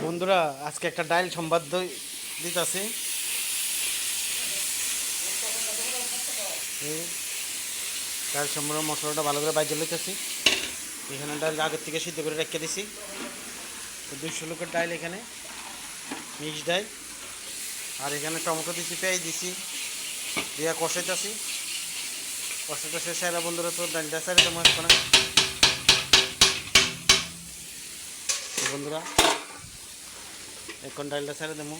বন্ধুরা আজকে একটা ডাইল সম্বাদ দিতেছি। এই ডাইল সম্বাদ মশলাটা ভালো করে বাইজে লইতেছি। এখানে ডাইল আগের থেকে সিদ্ধ করে রেখে দিছি। 200 লোকের ডাইল, এখানে মিক্স ডাইল। আর এখানে টমেটো দিছি, পেঁয়াজ দিছি, দিয়া কষাইতেছি। কষাইটা শেষ হয়ে বন্ধুরা, তো ডাইলটা সাইডে তেমন না বন্ধুরা, এখন ডাইলটা ছেড়ে দেবো।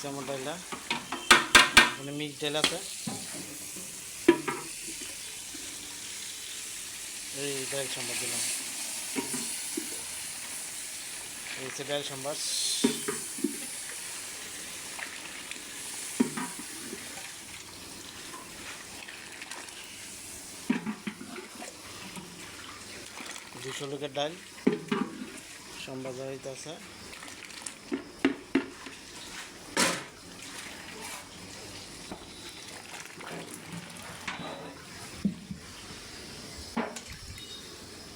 আমার ডাইলটা মানে মিক্স ডাইল আছে, এই ডাইল সম্বাদ দিলাম। এই হচ্ছে ডাইল সম্বাদ। দুশো লোকের ডাইল সম্বাদ হইতে আছে।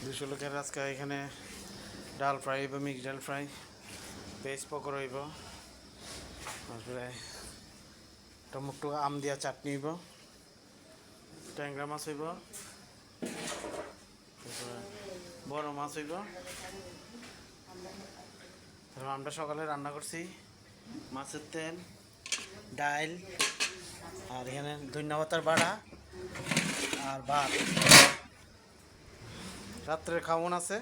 দুশো লোকের আজকে এখানে ডাল ফ্রাই হইব, মিক্স ডাল ফ্রাই, ভেজ পকোড়া হইব, তারপরে টমেটো আম দিয়া চাটনি হইব, ট্যাংরা মাছ হইব, তারপরে বড় মাছ হইব। তারপর আমরা সকালে রান্না করছি মাছের তেল, ডাইল, আর এখানে ধন্যবাতার বাড়া আর ভাত। রাত্রের খাওয়ান আছে,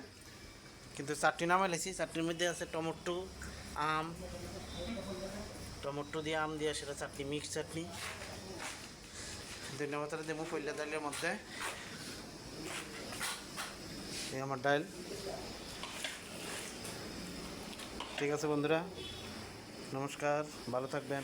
কিন্তু চাটনি নামাই লেছি। চাটনির মধ্যে আছে টমেটো, আম, টমেটো দিয়ে আম দিয়ে সেটা চাটনি, মিক্স চাটনি। ধন্যবাদ দেবো পয়লা ডাইলের মধ্যে। এই আমার ডাইল। ঠিক আছে বন্ধুরা, নমস্কার, ভালো থাকবেন।